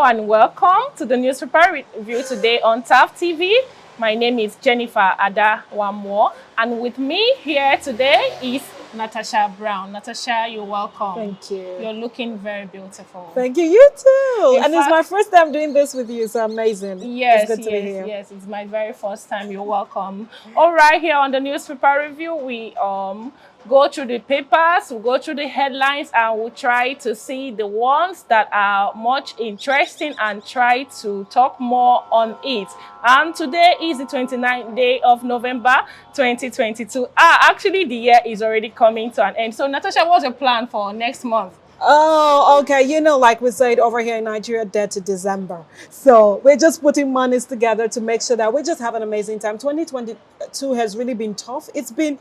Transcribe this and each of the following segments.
and welcome to the newspaper review today on TAF TV. My name is Jennifer Adawamwo, and with me here today is Natasha Brown. Natasha, you're welcome. Thank you. You're looking very beautiful. Thank you. You too. In and fact, it's my first time doing this with you, so amazing. Yes, it's good to be here. Yes, it's my very first time. You're welcome. All right, here on the newspaper review, we go through the papers, we go through the headlines, and we'll try to see the ones that are much interesting and try to talk more on it. And today is the 29th day of November 2022. Actually, the year is already coming to an end. So, Natasha, what's your plan for next month? Oh, okay. You know, like we said over here in Nigeria, dead to December. So we're just putting monies together to make sure that we just have an amazing time. 2022 has really been tough. It's been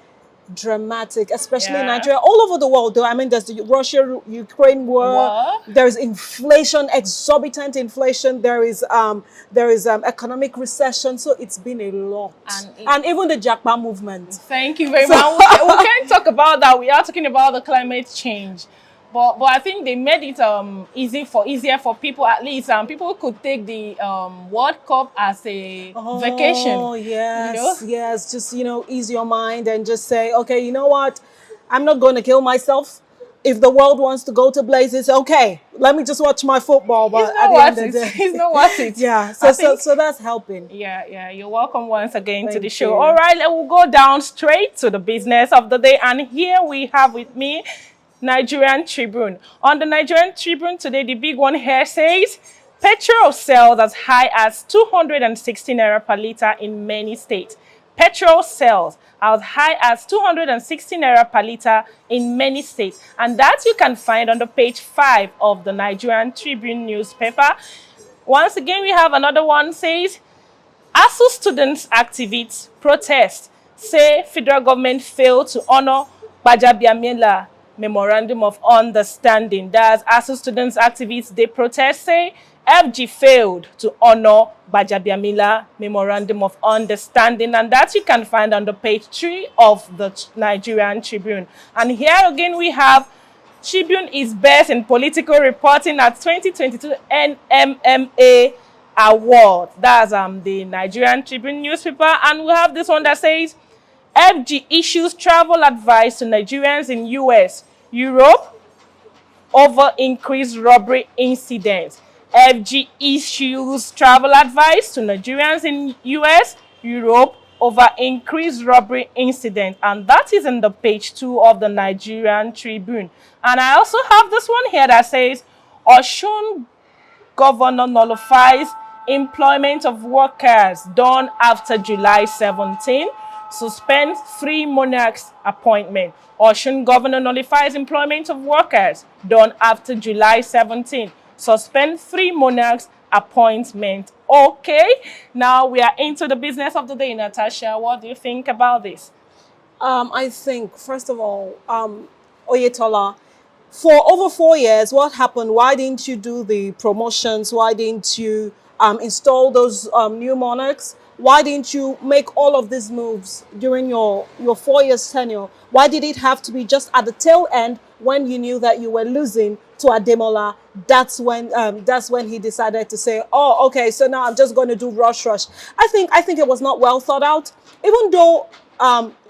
dramatic, especially in Nigeria, all over the world though. I mean, there's the Russia-Ukraine war, there's inflation, exorbitant inflation, there is economic recession, so it's been a lot. And even the Jackpot movement. Thank you very much. We can't talk about that. We are talking about the climate change. But I think they made it easier for people, at least. People could take the World Cup as a vacation. Oh, yes, yes. Just, ease your mind and just say, okay, you know what? I'm not going to kill myself. If the world wants to go to blazes, okay, let me just watch my football. But at the end of the day, it's not worth it. Yeah, so that's helping. Yeah. You're welcome once again to the show. All right, we'll go down straight to the business of the day. And here we have with me Nigerian Tribune. On the Nigerian Tribune today, the big one here says, petrol sells as high as 260 naira per litre in many states. Petrol sells as high as 260 naira per litre in many states. And that you can find on the page 5 of the Nigerian Tribune newspaper. Once again, we have another one says, ASU students activists protest, say federal government failed to honor Gbajabiamila Memorandum of Understanding. That's ASU students activists, they protest, say FG failed to honor Gbajabiamila Memorandum of Understanding, and that you can find on the page 3 of the Nigerian Tribune. And here again we have Tribune is best in political reporting at 2022 NMMA Award. That's the Nigerian Tribune newspaper, and we have this one that says FG issues travel advice to Nigerians in US, Europe over increased robbery incidents. FG issues travel advice to Nigerians in US, Europe over increased robbery incidents. And that is in the page 2 of the Nigerian Tribune. And I also have this one here that says, Osun governor nullifies employment of workers done after July 17. Suspends 3 monarchs' appointment. Osun governor nullifies employment of workers done after July 17. Suspend 3 monarchs' appointment. Okay, now we are into the business of the day. Natasha, what do you think about this? I think, first of all, Oyetola, for over 4 years, what happened? Why didn't you do the promotions? Why didn't you install those new monarchs? Why didn't you make all of these moves during your 4 years tenure? Why did it have to be just at the tail end when you knew that you were losing to Ademola? That's when he decided to say, oh, okay, so now I'm just going to do rush. I think it was not well thought out, even though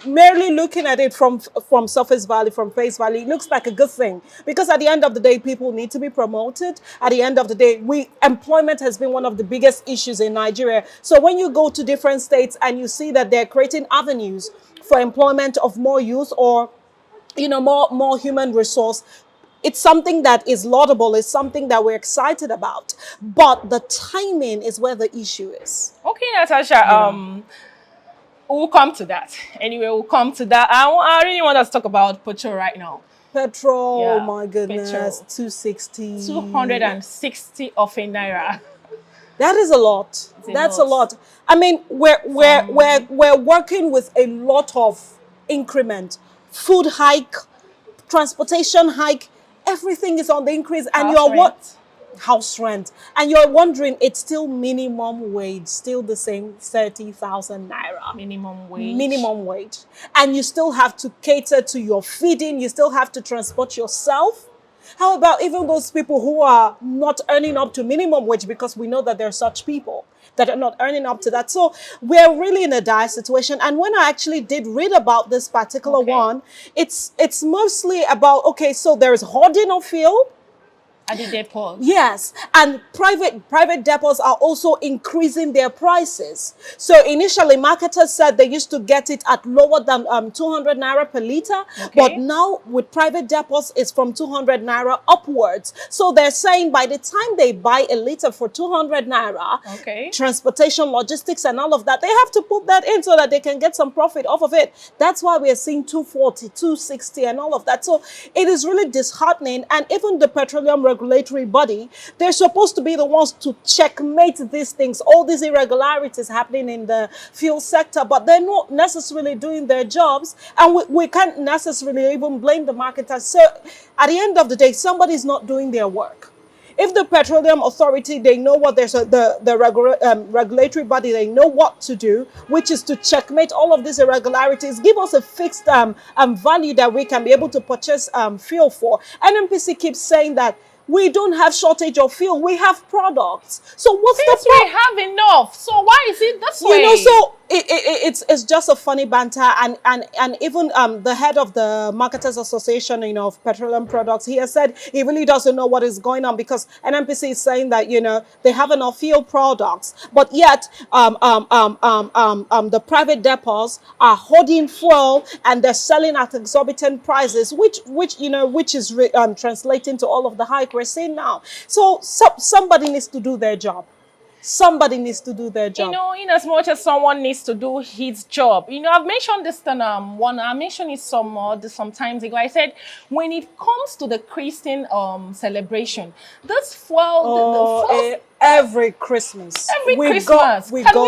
merely looking at it from surface value, from face value, it looks like a good thing, because at the end of the day, people need to be promoted. At the end of the day, employment has been one of the biggest issues in Nigeria. So when you go to different states and you see that they're creating avenues for employment of more youth, or more human resource, it's something that is laudable. It's something that we're excited about. But the timing is where the issue is. Okay, Natasha. We'll come to that. Anyway, we'll come to that. I really want us to talk about Petrol right now. Petrol, my goodness, Petrol. 260. 260 of a naira. That is a lot. That's a lot. I mean, we're working with a lot of increment. Food hike, transportation hike, everything is on the increase, and house rent, and you're wondering, it's still minimum wage, still the same 30,000 naira minimum wage, and you still have to cater to your feeding, you still have to transport yourself, How about even those people who are not earning up to minimum wage, because we know that there are such people that are not earning up to that. So we're really in a dire situation. And when I actually did read about this particular one, it's mostly about, okay, so there's hoarding of fuel. At the depots. Yes, and private depots are also increasing their prices. So initially, marketers said they used to get it at lower than 200 naira per liter, but now with private depots, it's from 200 naira upwards. So they're saying by the time they buy a liter for 200 naira, transportation, logistics, and all of that, they have to put that in so that they can get some profit off of it. That's why we're seeing 240, 260, and all of that. So it is really disheartening. And even the petroleum regulatory body, they're supposed to be the ones to checkmate these things, all these irregularities happening in the fuel sector, but they're not necessarily doing their jobs, and we can't necessarily even blame the marketers. So at the end of the day, somebody's not doing their work. If the Petroleum Authority, they know what there's the regulatory body, they know what to do, which is to checkmate all of these irregularities, give us a fixed value that we can be able to purchase fuel for. NNPC keeps saying that we don't have shortage of fuel. We have products. So what's the problem? We have enough. So why is it this way? You know, so it's just a funny banter, and even the head of the Marketers Association, you know, of petroleum products, he has said he really doesn't know what is going on, because NNPC is saying that, you know, they have enough fuel products, but yet the private depots are hoarding fuel and they're selling at exorbitant prices, which is translating to all of the hike we're seeing now. So somebody needs to do their job. Somebody needs to do their job. You know, in as much as someone needs to do his job. You know, I've mentioned this I mentioned it some times ago. I said, when it comes to the Christian celebration, this fuel, every Christmas. Can we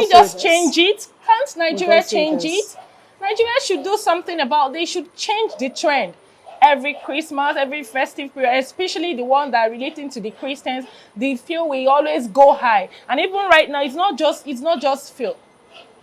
just change it? Can't Nigeria change it? Nigeria should do something about it. They should change the trend. Every Christmas, every festive period, especially the one that are relating to the Christians, the fuel will always go high. And even right now, it's not just fuel.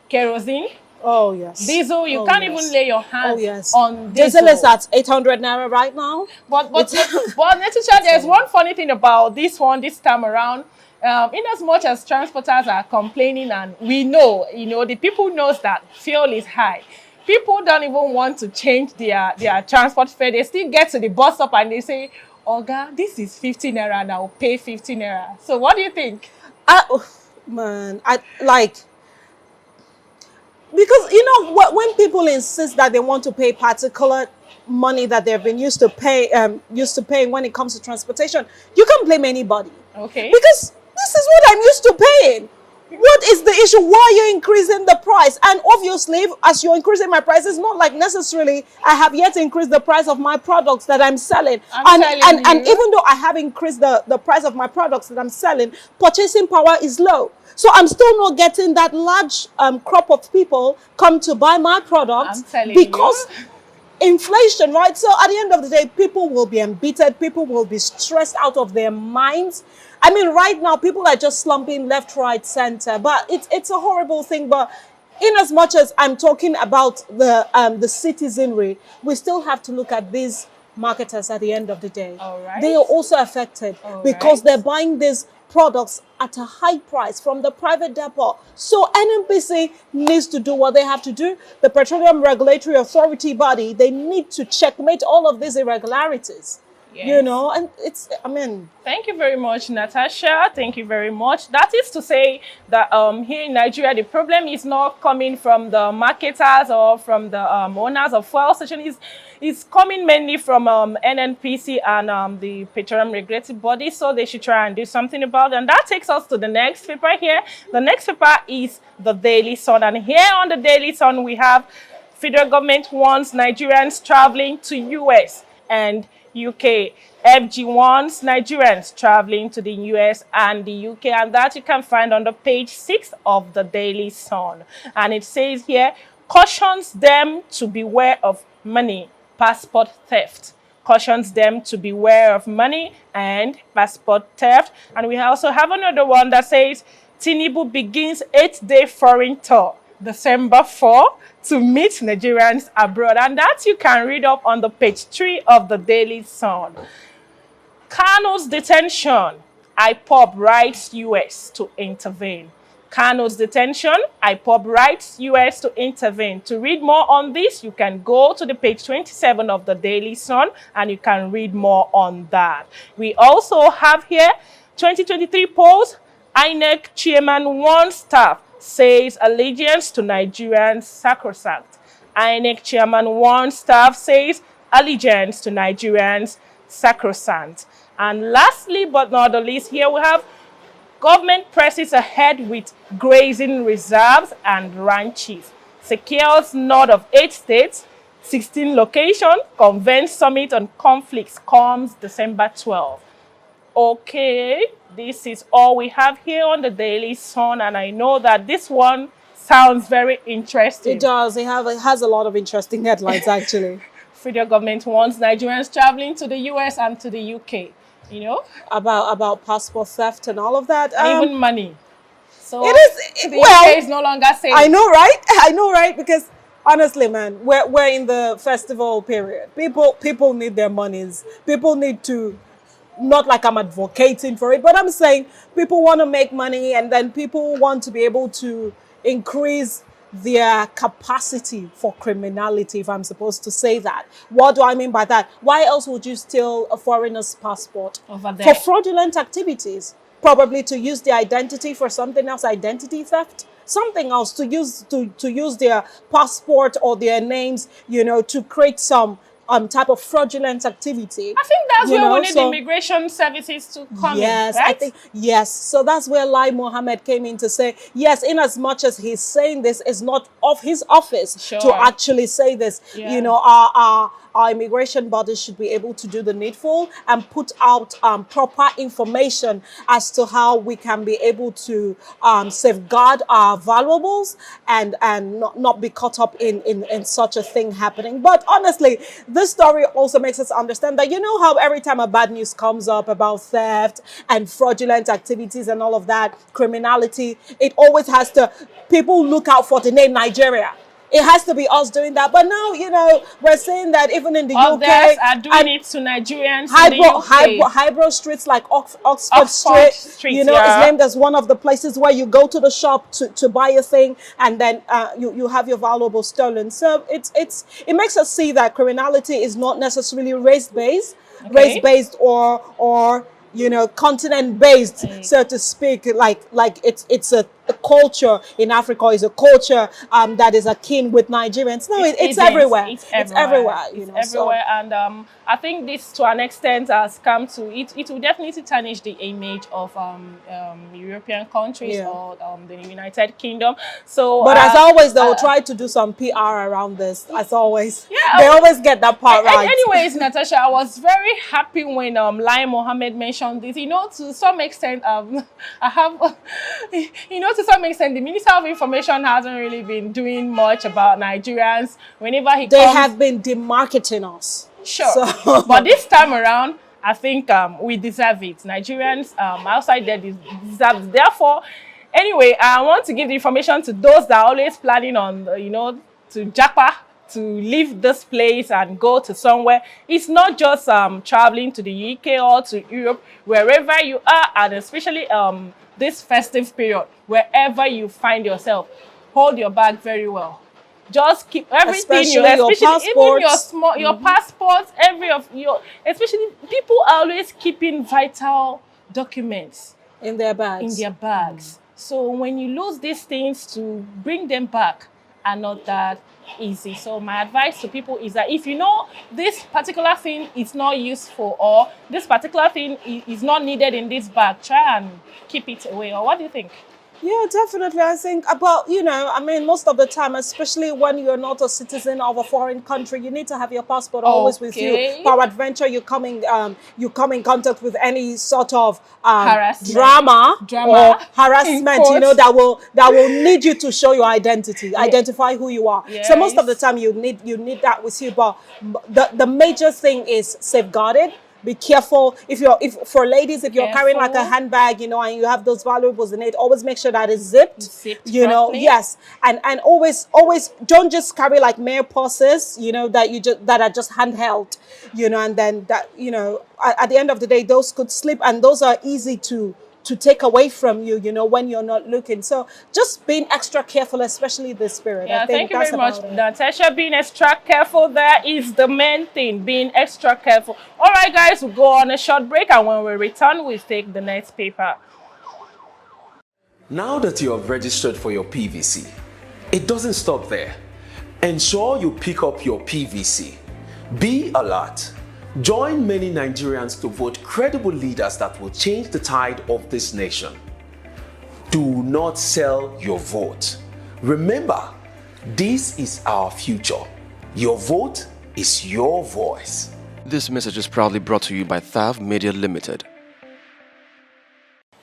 Kerosene. Oh yes. Diesel, you can't even lay your hands on diesel. Diesel is at 800 naira right now. But Natasha, there's one funny thing about this time around. In as much as transporters are complaining, and we know, the people knows that fuel is high. People don't even want to change their transport fare. They still get to the bus stop and they say, "Oga, this is 50 naira and I'll pay 50 naira." So what do you think? Because when people insist that they want to pay particular money that they've been used to paying when it comes to transportation, you can't blame anybody. Okay. Because this is what I'm used to paying. What is the issue? Why are you increasing the price? And obviously, as you're increasing my price, it's not like necessarily I have yet increased the price of my products that I'm selling. And even though I have increased the price of my products that I'm selling, purchasing power is low. So I'm still not getting that large crop of people come to buy my products because inflation, right? So at the end of the day, people will be embittered. People will be stressed out of their minds. I mean, right now, people are just slumping left, right, center. But it's a horrible thing. But in as much as I'm talking about the citizenry, we still have to look at these marketers at the end of the day. All right. They are also affected because they're buying these products at a high price from the private depot. So NNPC needs to do what they have to do. The Petroleum Regulatory Authority body, they need to checkmate all of these irregularities. Yes. And thank you very much, Natasha. Thank you very much. That is to say that here in Nigeria, the problem is not coming from the marketers or from the owners of fuel stations. It's coming mainly from NNPC and the Petroleum Regulatory Body, so they should try and do something about it. And that takes us to the next paper here. The next paper is the Daily Sun. And here on the Daily Sun, we have federal government wants Nigerians traveling to US and UK. FG wants Nigerians traveling to the US and the UK, and that you can find on the page 6 of the Daily Sun. And it says here, cautions them to beware of money, passport theft. Cautions them to beware of money and passport theft. And we also have another one that says, Tinubu begins 8-day foreign tour, December 4, to meet Nigerians abroad. And that you can read up on the page 3 of the Daily Sun. Kano's detention, IPOB writes US to intervene. Kano's detention, IPOB writes US to intervene. To read more on this, you can go to the page 27 of the Daily Sun and you can read more on that. We also have here 2023 polls. INEC chairman warns staff, says allegiance to Nigerians sacrosanct. INEC chairman warns staff, says allegiance to Nigerians sacrosanct. And lastly but not the least, here we have government presses ahead with grazing reserves and ranches. Secures nod of 8 states, 16 locations, convenes summit on conflicts comes December 12. Okay, this is all we have here on the Daily Sun, and I know that this one sounds very interesting. It does. It has a lot of interesting headlines, actually. Federal government wants Nigerians traveling to the US and to the UK, you know? About passport theft and all of that. And even money. So it is, the UK is no longer safe. I know, right? I know, right? Because honestly, man, we're in the festival period. People need their monies. People need to, not like I'm advocating for it, but I'm saying people want to make money, and then people want to be able to increase their capacity for criminality, if I'm supposed to say that. What do I mean by that? Why else would you steal a foreigner's passport? Over there. For fraudulent activities? Probably to use their identity for something else, identity theft, something else, to use their passport or their names, you know, to create some type of fraudulent activity. I think that's where we need immigration services to come in, right? I think, yes. So that's where Lai Mohammed came in to say, yes, in as much as he's saying this, is not of his office to actually say this. Yeah. You know, our immigration bodies should be able to do the needful and put out proper information as to how we can be able to safeguard our valuables and not be caught up in such a thing happening. But honestly, this story also makes us understand that, you know how every time a bad news comes up about theft and fraudulent activities and all of that, criminality, it always has to, people look out for the name Nigeria. It has to be us doing that. But now, you know, we're saying that even in the UK, others are doing it to Nigerians in the UK. Highbrow streets like Oxford Street, you know, is named as one of the places where you go to the shop to buy a thing, and then you have your valuables stolen. So it makes us see that criminality is not necessarily race-based, or you know, continent-based, so to speak. Like it's a culture in Africa, is a culture that is akin with Nigerians. No, it's everywhere. It's everywhere. You know, everywhere. And I think this, to an extent, has come to it. It will definitely tarnish the image of European countries or the United Kingdom. So, but as always, they'll try to do some PR around this. As always, they always get that part right. Anyways, Natasha, I was very happy when Lai Mohammed mentioned this. You know, to some extent, I have, you know, to some extent, the Minister of Information hasn't really been doing much about Nigerians. Whenever he they have been demarketing us. Sure. So. But this time around, I think we deserve it. Nigerians outside there deserve it. Therefore, anyway, I want to give the information to those that are always planning on, you know, to japa, to leave this place and go to somewhere. It's not just traveling to the UK or to Europe, wherever you are, and especially this festive period, wherever you find yourself, hold your bag very well. Just keep everything, especially your passports, especially people are always keeping vital documents in their bags. So when you lose these things, to bring them back are not that easy. So my advice to people is that if you know this particular thing is not useful, or this particular thing is not needed in this bag, try and keep it away. Or what do you think? Yeah, definitely. I think about, you know, I mean, most of the time, especially when you're not a citizen of a foreign country, you need to have your passport always with you. Peradventure, you come in contact with any sort of drama or harassment, you know, that will need you to show your identity, identify who you are. Yes. So most of the time, you need that with you. But the major thing is safeguarded. be careful. If for ladies, if you're carrying like a Careful. handbag, you know, and you have those valuables in it, always make sure that it's zipped. Zipped You know, properly. yes, and always don't just carry like mere purses, you know, that are just handheld, you know, and then that, you know, at the end of the day, those could slip, and those are easy to take away from you, you know, when you're not looking. So just being extra careful, especially this period. Yeah, I think thank you that's very much, about it. Natasha. Being extra careful there is the main thing, being extra careful. All right, guys, we'll go on a short break, and when we return, we'll take the next paper. Now that you have registered for your PVC, it doesn't stop there. Ensure you pick up your PVC. Be alert. Join many Nigerians to vote credible leaders that will change the tide of this nation. Do not sell your vote. Remember, this is our future. Your vote is your voice. This message is proudly brought to you by Thav Media Limited.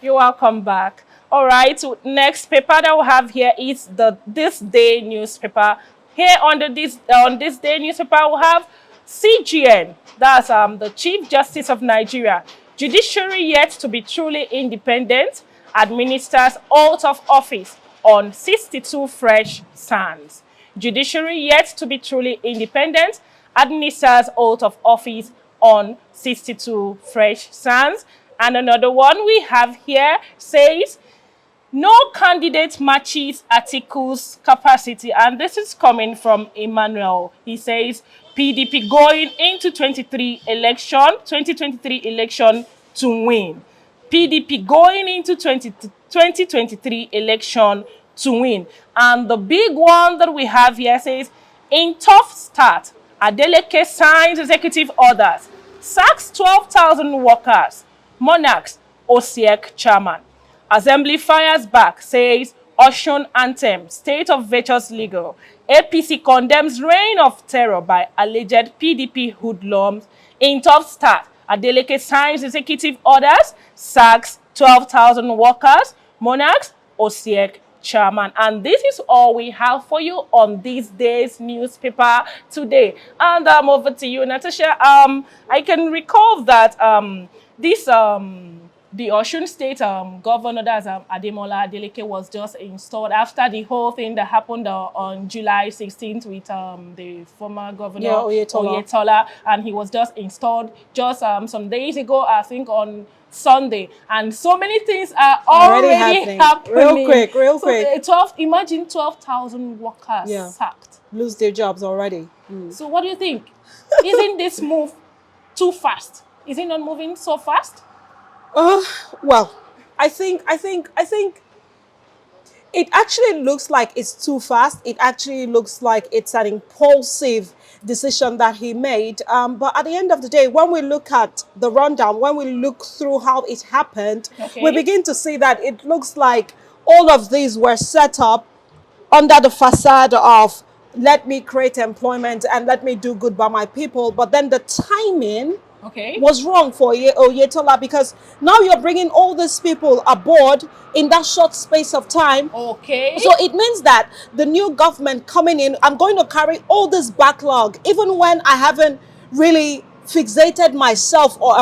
You're welcome back. All right, so next paper that we have here is the ThisDay newspaper. Here on the ThisDay newspaper, we have CGN. That's the Chief Justice of Nigeria. Judiciary yet to be truly independent, administers oath of office on 62 fresh sands. Judiciary yet to be truly independent, administers oath of office on 62 fresh sands. And another one we have here says, no candidate matches Atiku's capacity. And this is coming from Emmanuel. He says, PDP going into 2023 election to win. PDP going into 2023 election to win. And the big one that we have here says, in tough start, Adeleke signs executive orders, sacks 12,000 workers, monarchs, OSEC chairman. Assembly fires back, says Ocean anthem, state of virtuous legal. APC condemns reign of terror by alleged PDP hoodlums. In tough start, Adeleke signs executive orders, sacks 12,000 workers, monarchs, OSEC chairman. And this is all we have for you on ThisDay's newspaper today. And over to you, Natasha. I can recall that the Osun State governor, that's Ademola Adeleke, was just installed after the whole thing that happened on July 16th with the former governor Oyetola, and he was just installed just some days ago, I think on Sunday, and so many things are already happening. Real quick. Imagine 12,000 workers sacked. Lose their jobs already. So what do you think? Isn't this move too fast? Is it not moving so fast? Well, I think it actually looks like it's too fast. It actually looks like it's an impulsive decision that he made. But at the end of the day, when we look at the rundown, when we look through how it happened, we begin to see that it looks like all of these were set up under the facade of let me create employment and let me do good by my people. But then the timing was wrong for Oyetola, because now you're bringing all these people aboard in that short space of time. So it means that the new government coming in, I'm going to carry all this backlog, even when I haven't really fixated myself or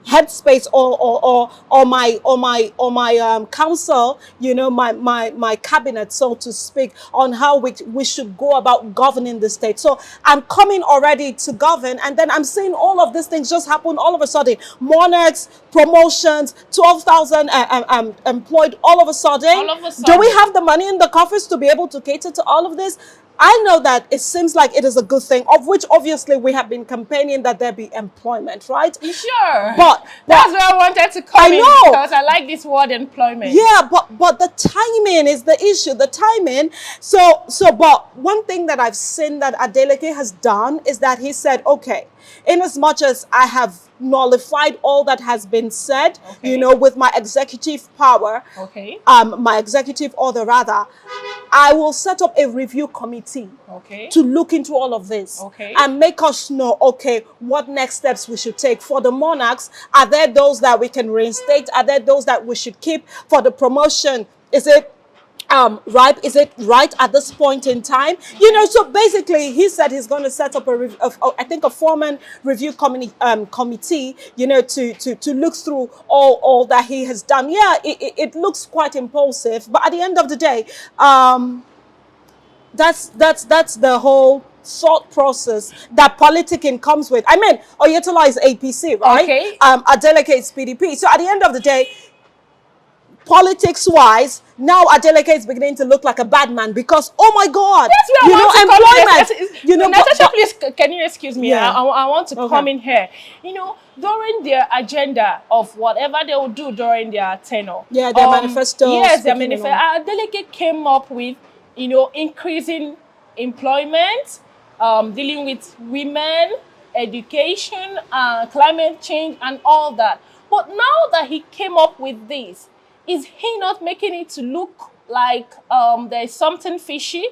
headspace or my council, you know, my cabinet, so to speak, on how we should go about governing the state. So I'm coming already to govern, and then I'm seeing all of these things just happen all of a sudden. Monarchs, promotions, 12,000 employed all of a sudden. Do we have the money in the coffers to be able to cater to all of this? I know that it seems like it is a good thing, of which obviously we have been campaigning that there be employment, right? Sure. But that's where I wanted to come in, because I like this word employment. Yeah, but the timing is the issue. The timing. But one thing that I've seen that Adeleke has done is that he said, okay, in as much as I have nullified all that has been said, you know, with my executive power, my executive order rather, I will set up a review committee to look into all of this and make us know, what next steps we should take. For the monarchs, are there those that we can reinstate? Are there those that we should keep? For the promotion, is it ripe? Is it right at this point in time? You know, so basically he said he's going to set up I think a foreman review committee, you know, to look through all that he has done. Yeah, it looks quite impulsive, but at the end of the day, that's the whole thought process that politicking comes with. I mean, Oyetola is APC, right? Okay. Adeleke is PDP. So at the end of the day, politics-wise, now Adeleke is beginning to look like a bad man because, oh my God, yes, you know, employment. You know, Natasha, please, can you excuse me? Yeah. I want to come in here. You know, during their agenda of whatever they will do during their tenure. Yeah, their manifesto. Yes, their manifesto. Adeleke came up with, you know, increasing employment, dealing with women, education, climate change, and all that. But now that he came up with this, is he not making it to look like there's something fishy?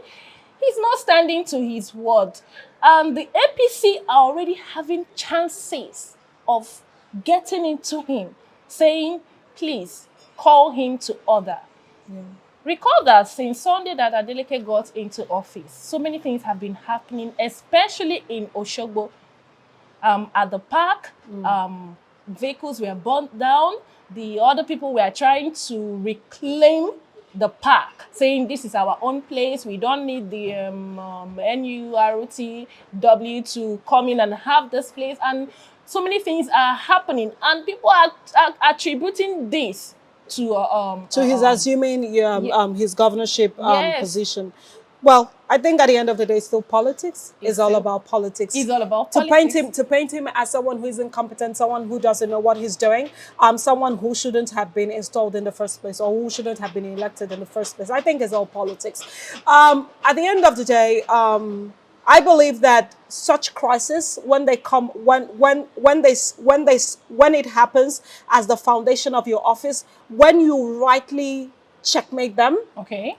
He's not standing to his word. And the APC are already having chances of getting into him, saying, please, call him to order. Yeah. Recall that since Sunday that Adeleke got into office, so many things have been happening, especially in Oshogbo. At the park, vehicles were burnt down. The other people were trying to reclaim the park, saying this is our own place. We don't need the NURTW to come in and have this place. And so many things are happening. And people are attributing this to his assuming his governorship position. Well, I think at the end of the day, still politics. It's all about politics. It's all about politics. To paint him as someone who is incompetent, someone who doesn't know what he's doing, someone who shouldn't have been installed in the first place or who shouldn't have been elected in the first place. I think it's all politics. At the end of the day, I believe that such crisis, when they come, when it happens as the foundation of your office, when you rightly checkmate them, okay,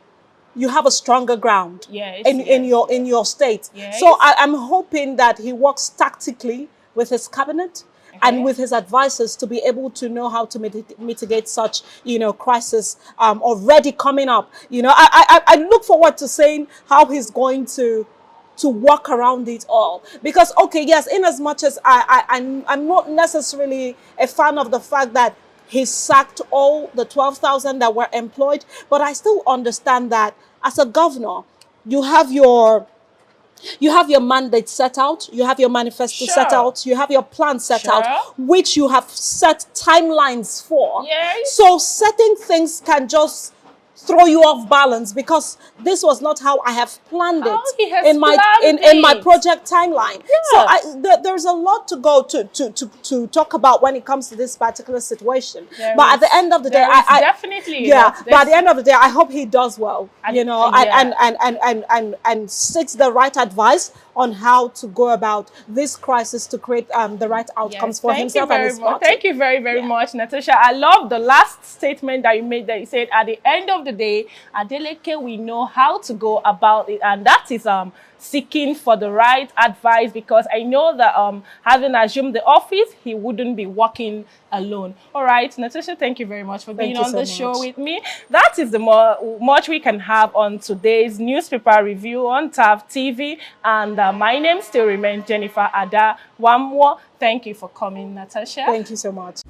you have a stronger ground in your state. Yes. So I'm hoping that he works tactically with his cabinet and with his advisors to be able to know how to mitigate such, you know, crisis already coming up. You know, I look forward to seeing how he's going to walk around it all. Because, okay, yes, in as much as I'm not necessarily a fan of the fact that he sacked all the 12,000 that were employed, but I still understand that as a governor, you have your mandate set out, you have your manifesto set out, you have your plan set out, which you have set timelines for. Yes. So certain things can just throw you off balance because this was not how I have planned it in my project timeline. Yeah. So there's a lot to go to talk about when it comes to this particular situation. But at the end of the day, I definitely But at the end of the day, I hope he does well. You know, and seeks the right advice on how to go about this crisis to create the right outcomes for himself and his party. Thank you very, very much, Natasha. I love the last statement that you made, that you said, at the end of the day, Adeleke, we know how to go about it, and that is seeking for the right advice, because I know that having assumed the office, he wouldn't be working alone. All right, Natasha, thank you very much for being on the show with me. That is the much we can have on today's newspaper review on TAV TV, and my name still remains Jennifer Ada. One more, thank you for coming, Natasha. Thank you so much.